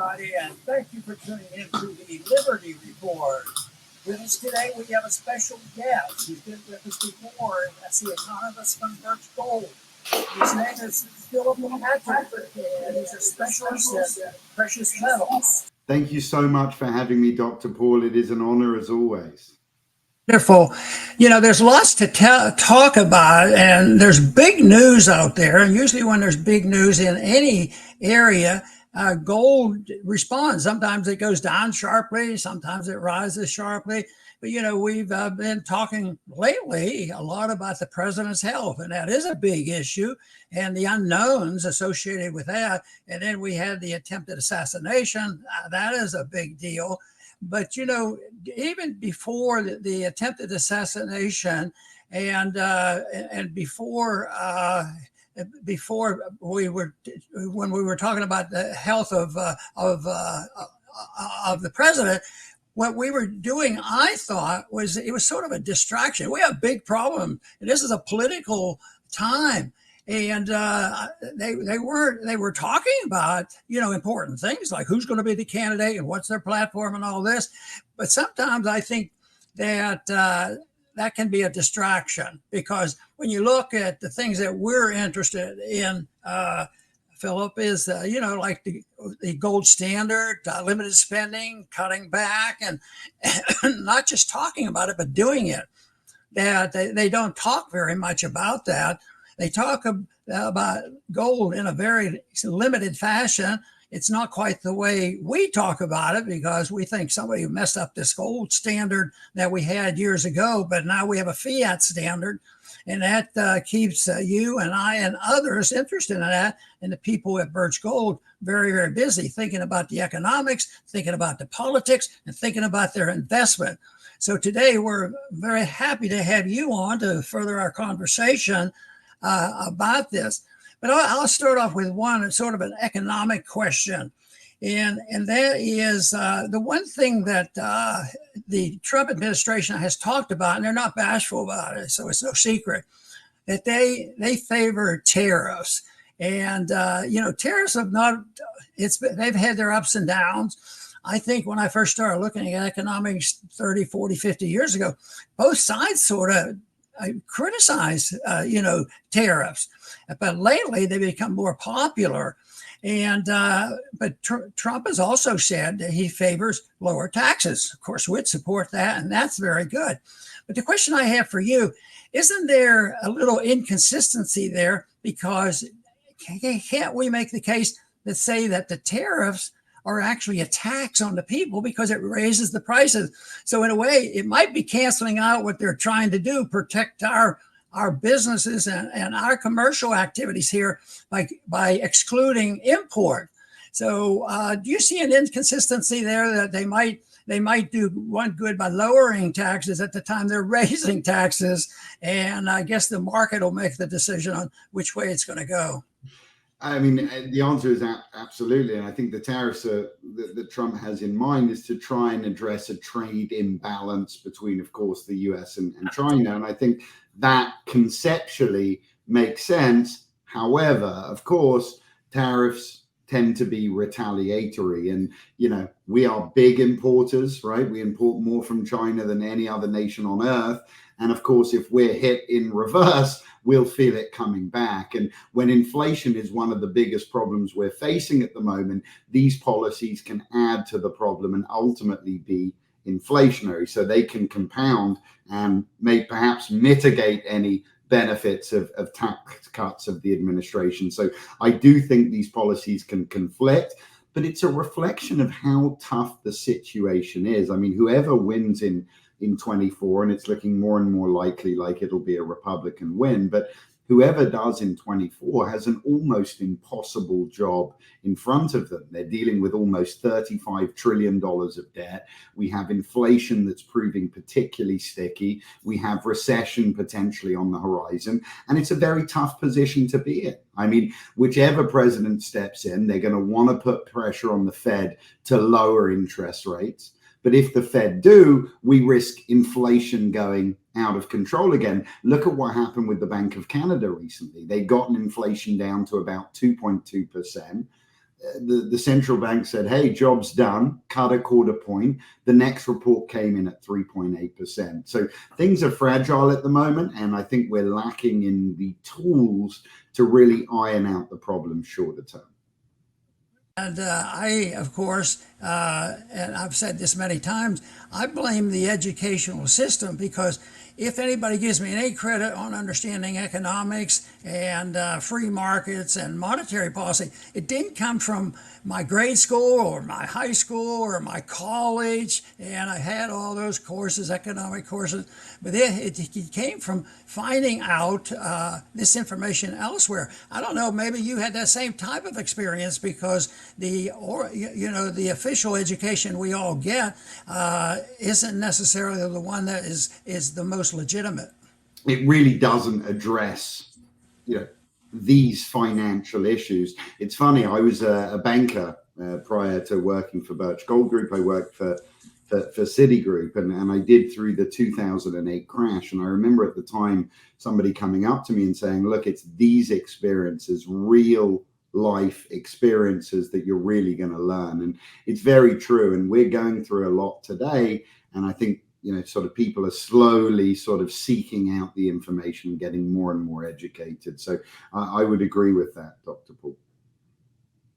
everybody, and thank you for tuning in to the Liberty Report. With us today, we have a special guest. He's been with us before. That's the economist from Birch Gold. His name is Phillip, and he's a specialist in precious metals. Thank you so much for having me, Dr. Paul. It is an honor as always. Wonderful. You know, there's lots to talk about, and there's big news out there. And usually when there's big news in any area, gold responds. Sometimes it goes down sharply, sometimes it rises sharply. But, you know, we've been talking lately a lot about the president's health, and that is a big issue, and the unknowns associated with that. And then we had the attempted assassination. That is a big deal. But, you know, even before the attempted assassination and before we were, when we were talking about the health of the president, what we were doing, I thought, was it was sort of a distraction. We have a big problem. This is a political time. And they were talking about, you know, important things like who's going to be the candidate and what's their platform and all this. But sometimes I think that that can be a distraction, because when you look at the things that we're interested in, Philip, is, you know, like the gold standard, limited spending, cutting back, and not just talking about it, but doing it. That they don't talk very much about that. They talk about gold in a very limited fashion. It's not quite the way we talk about it, because we think somebody messed up this gold standard that we had years ago, but now we have a Fiat standard, and that keeps you and I and others interested in that, and the people at Birch Gold very, very busy thinking about the economics, thinking about the politics, and thinking about their investment. So today we're very happy to have you on to further our conversation about this. But I'll start off with one sort of an economic question. And that is the one thing that the Trump administration has talked about, and they're not bashful about it, so it's no secret, that they favor tariffs. And, you know, tariffs have not, they've had their ups and downs. I think when I first started looking at economics 30, 40, 50 years ago, both sides sort of criticize, you know, tariffs, but lately they become more popular. And but Trump has also said that he favors lower taxes. Of course, we'd support that, and that's very good. But the question I have for you, isn't there a little inconsistency there? Because can't we make the case that say that the tariffs are actually a tax on the people because it raises the prices? So in a way, it might be canceling out what they're trying to do, protect our businesses and our commercial activities here by excluding import. So do you see an inconsistency there, that they might do one good by lowering taxes at the time they're raising taxes, and I guess the market will make the decision on which way it's going to go? I mean, the answer is absolutely. And I think the tariffs that Trump has in mind is to try and address a trade imbalance between, of course, the US and China. And I think that conceptually makes sense. However, of course, tariffs tend to be retaliatory. And, you know, we are big importers, right? We import more from China than any other nation on earth. And of course, if we're hit in reverse, we'll feel it coming back. And when inflation is one of the biggest problems we're facing at the moment, these policies can add to the problem and ultimately be inflationary. So they can compound and may perhaps mitigate any benefits of tax cuts of the administration. So I do think these policies can conflict, but it's a reflection of how tough the situation is. I mean, whoever wins in 24, and it's looking more and more likely like it'll be a Republican win, but whoever does in 24 has an almost impossible job in front of them. They're dealing with almost $35 trillion of debt. We have inflation that's proving particularly sticky. We have recession potentially on the horizon, and it's a very tough position to be in. I mean, whichever president steps in, they're going to want to put pressure on the Fed to lower interest rates. But if the Fed do, we risk inflation going out of control again. Look at what happened with the Bank of Canada recently. They got inflation down to about 2.2%. the central bank said, hey, job's done, cut a quarter point. The next report came in at 3.8%. So things are fragile at the moment, and I think we're lacking in the tools to really iron out the problem shorter term. And I, of course, and I've said this many times, I blame the educational system, because if anybody gives me any credit on understanding economics and free markets and monetary policy, it didn't come from my grade school or my high school or my college. And I had all those courses, economic courses, but it came from finding out this information elsewhere. I don't know, maybe you had that same type of experience, because the official education we all get isn't necessarily the one that is the most legitimate. It really doesn't address, these financial issues. It's funny, I was a banker prior to working for Birch Gold Group. I worked for Citigroup, and I did through the 2008 crash. And I remember at the time somebody coming up to me and saying, look, it's these experiences, real life experiences, that you're really going to learn. And it's very true. And we're going through a lot today. And I think, sort of people are slowly sort of seeking out the information and getting more and more educated. So I would agree with that, Dr. Paul.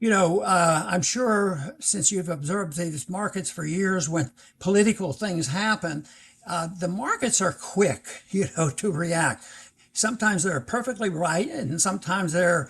I'm sure, since you've observed these markets for years, when political things happen, the markets are quick, to react. Sometimes they're perfectly right, and sometimes they're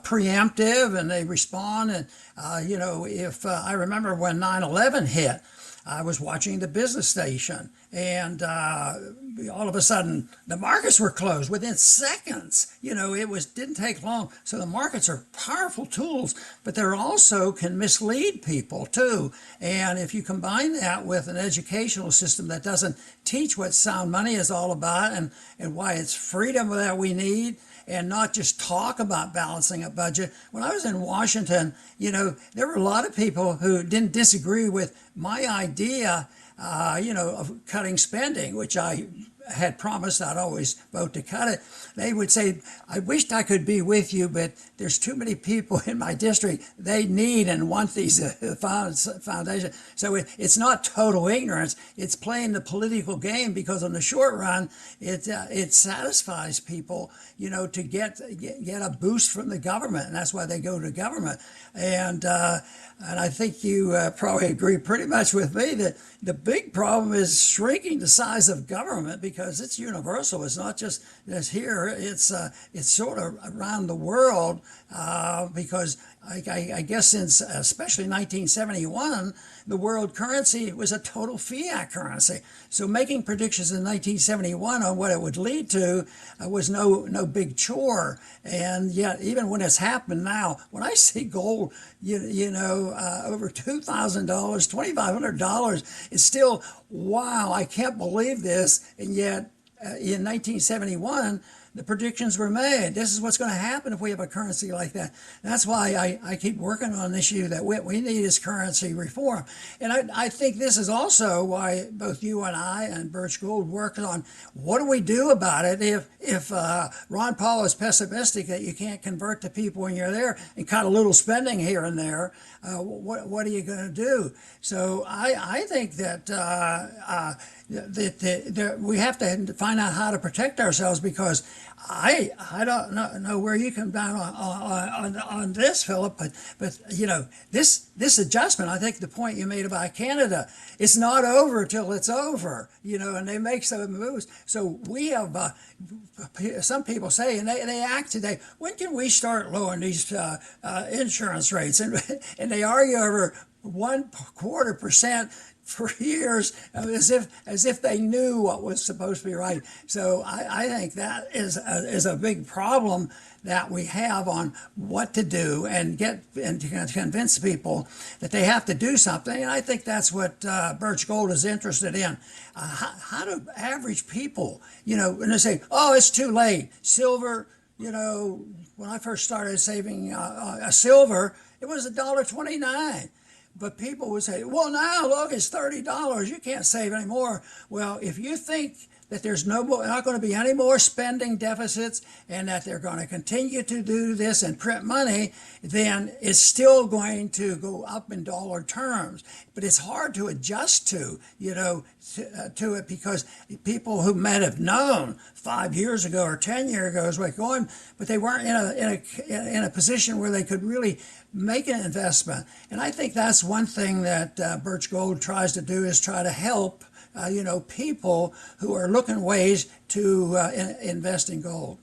preemptive, and they respond. And, if I remember when 9/11 hit, I was watching the business station, and all of a sudden the markets were closed within seconds. It didn't take long. So the markets are powerful tools, but they also can mislead people too. And if you combine that with an educational system that doesn't teach what sound money is all about, and why it's freedom that we need, and not just talk about balancing a budget. When I was in Washington, there were a lot of people who didn't disagree with my idea, of cutting spending, which I had promised I'd always vote to cut it. They would say, I wished I could be with you, but there's too many people in my district. They need and want these foundations. So it's not total ignorance. It's playing the political game, because in the short run, it satisfies people, to get a boost from the government. And that's why they go to government. And I think you probably agree pretty much with me that the big problem is shrinking the size of government, because it's universal. It's not just here. It's sort of around the world, because I guess since especially 1971, the world currency was a total fiat currency. So making predictions in 1971 on what it would lead to was no big chore. And yet, even when it's happened now, when I see gold, over $2,000, $2,500, it's still, wow, I can't believe this. And yet, in 1971, the predictions were made. This is what's going to happen if we have a currency like that. That's why I keep working on an issue that we need is currency reform. And I think this is also why both you and I and Birch Gold worked on what do we do about it if Ron Paul is pessimistic that you can't convert the people when you're there and cut a little spending here and there. What are you going to do? So I think that we have to find out how to protect ourselves, because I don't know where you come down on this, Philip, but this adjustment, I think the point you made about Canada, it's not over till it's over, and they make some moves. So we have some people say, and they act today, when can we start lowering these insurance rates? And they argue over 1/4% for years, as if they knew what was supposed to be right. So I think that is a big problem that we have on what to do, and to convince people that they have to do something. And I think that's what Birch Gold is interested in. How do average people, when they say, oh, it's too late. Silver, when I first started saving a silver, it was $1.29. But people would say, well, now, look, it's $30. You can't save anymore. Well, if you think that there's not going to be any more spending deficits and that they're going to continue to do this and print money, then it's still going to go up in dollar terms. But it's hard to adjust to, to it, because people who might have known 5 years ago or 10 years ago is what's going, but they weren't in a position where they could really make an investment. And I think that's one thing that Birch Gold tries to do, is try to help people who are looking ways to invest in gold.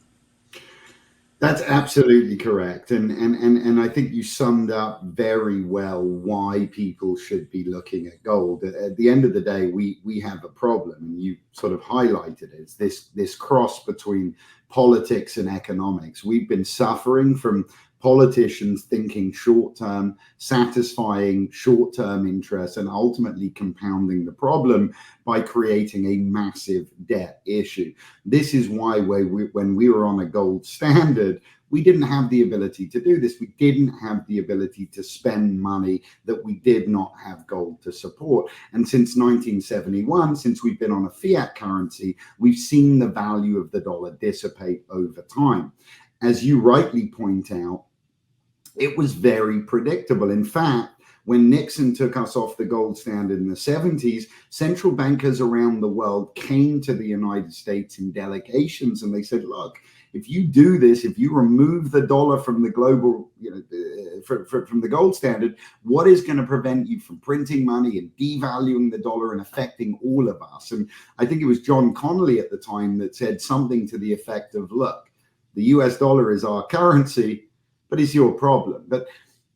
That's absolutely correct. And I think you summed up very well why people should be looking at gold. At the end of the day, we have a problem, and you sort of highlighted it. It's this cross between politics and economics. We've been suffering from politicians thinking short term, satisfying short term interests, and ultimately compounding the problem by creating a massive debt issue. This is why when we were on a gold standard, we didn't have the ability to do this. We didn't have the ability to spend money that we did not have gold to support. And since 1971, since we've been on a fiat currency, we've seen the value of the dollar dissipate over time. As you rightly point out, it was very predictable. In fact, when Nixon took us off the gold standard in the 70s, central bankers around the world came to the United States in delegations, and they said, look, if you do this, if you remove the dollar from the global, from the gold standard, what is going to prevent you from printing money and devaluing the dollar and affecting all of us? And I think it was John Connolly at the time that said something to the effect of, look, the US dollar is our currency, but it's your problem. But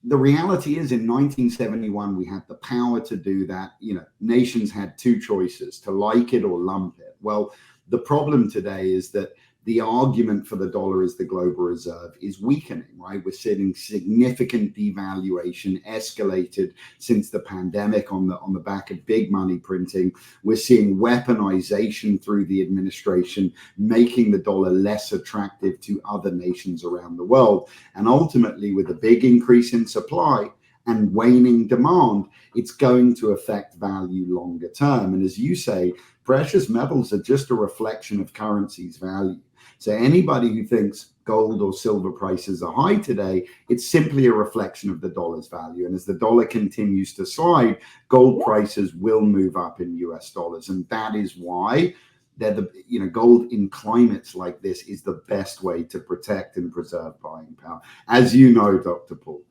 the reality is, in 1971, we had the power to do that. Nations had two choices: to like it or lump it. Well, the problem today is that the argument for the dollar as the global reserve is weakening, right? We're seeing significant devaluation escalated since the pandemic on the back of big money printing. We're seeing weaponization through the administration, making the dollar less attractive to other nations around the world. And ultimately, with a big increase in supply and waning demand, it's going to affect value longer term. And as you say, precious metals are just a reflection of currency's value. So anybody who thinks gold or silver prices are high today, it's simply a reflection of the dollar's value. And as the dollar continues to slide, gold prices will move up in US dollars. And that is why gold in climates like this is the best way to protect and preserve buying power, as you know, Dr. Paul.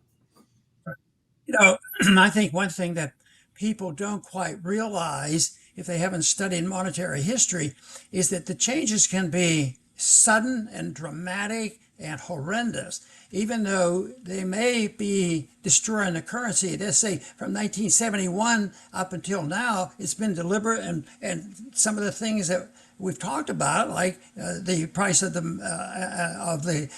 I think one thing that people don't quite realize, if they haven't studied monetary history, is that the changes can be sudden and dramatic and horrendous, even though they may be destroying the currency. Let's say from 1971 up until now, it's been deliberate, and some of the things that we've talked about, like the price of the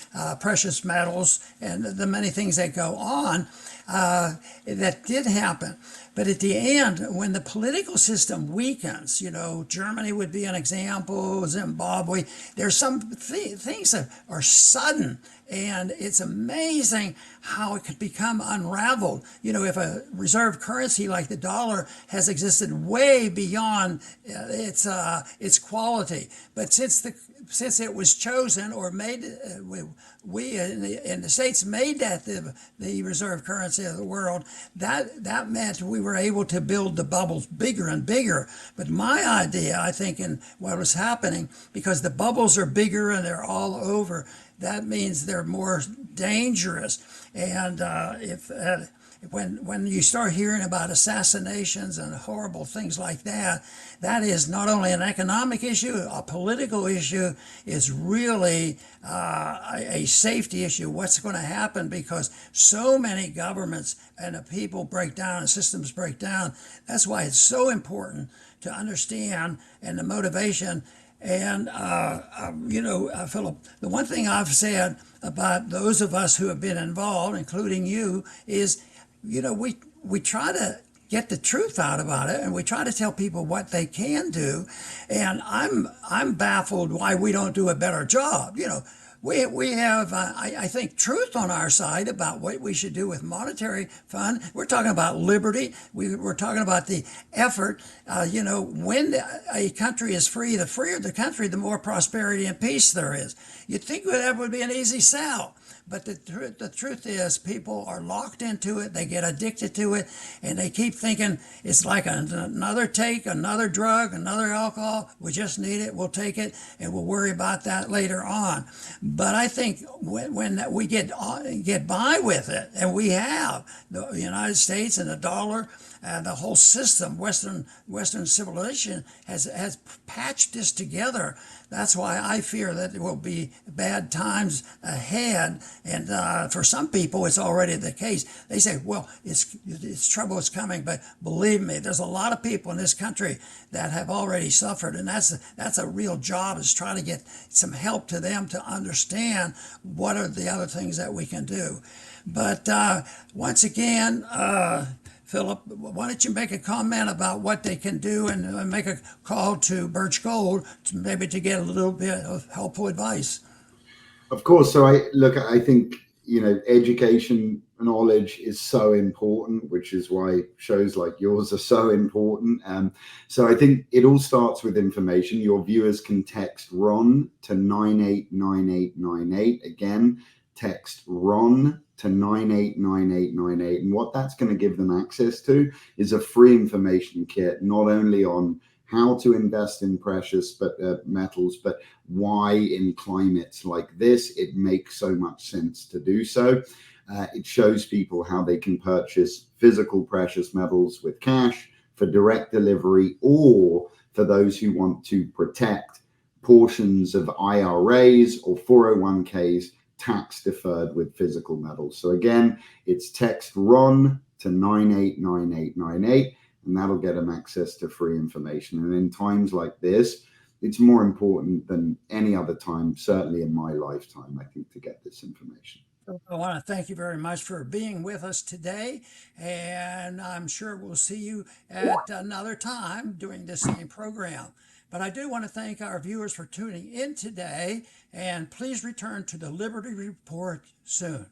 precious metals and the many things that go on, that did happen. But at the end, when the political system weakens, Germany would be an example, Zimbabwe, there's some things that are sudden, and it's amazing how it could become unraveled. If a reserve currency like the dollar has existed way beyond its quality, but since it was chosen or made, we in the States made that the reserve currency of the world, that meant we were able to build the bubbles bigger and bigger. But my idea, I think, in what was happening, because the bubbles are bigger and they're all over, that means they're more dangerous. And when you start hearing about assassinations and horrible things like that, that is not only an economic issue, a political issue, is really a safety issue. What's going to happen, because so many governments and the people break down and systems break down. That's why it's so important to understand, and the motivation. And, Philip, the one thing I've said about those of us who have been involved, including you, is, we try to get the truth out about it, and we try to tell people what they can do. And I'm baffled why we don't do a better job. we have, I think, truth on our side about what we should do with monetary fund. We're talking about liberty. We're talking about the effort. When a country is free, the freer the country, the more prosperity and peace there is. You'd think that would be an easy sell. But the truth is, people are locked into it. They get addicted to it, and they keep thinking it's like another another drug, another alcohol. We just need it. We'll take it, and we'll worry about that later on. But I think when we get by with it, and we have the United States and the dollar. The whole system, Western civilization, has patched this together. That's why I fear that there will be bad times ahead. And for some people, it's already the case. They say, "Well, it's trouble is coming," but believe me, there's a lot of people in this country that have already suffered, and that's a real job, is trying to get some help to them to understand what are the other things that we can do. But once again. Philip, why don't you make a comment about what they can do and make a call to Birch Gold maybe to get a little bit of helpful advice? Of course. So I think, education, knowledge is so important, which is why shows like yours are so important. So I think it all starts with information. Your viewers can text RON to 989898. Again, text RON to 989898. And what that's going to give them access to is a free information kit, not only on how to invest in precious metals, but why in climates like this it makes so much sense to do so. It shows people how they can purchase physical precious metals with cash for direct delivery, or for those who want to protect portions of IRAs or 401ks tax deferred with physical metals. So again, it's text RON to 989898, and that'll get them access to free information. And in times like this, it's more important than any other time, certainly in my lifetime, I think, to get this information. I want to thank you very much for being with us today, and I'm sure we'll see you at another time doing this same program. But I do want to thank our viewers for tuning in today, and please return to the Liberty Report soon.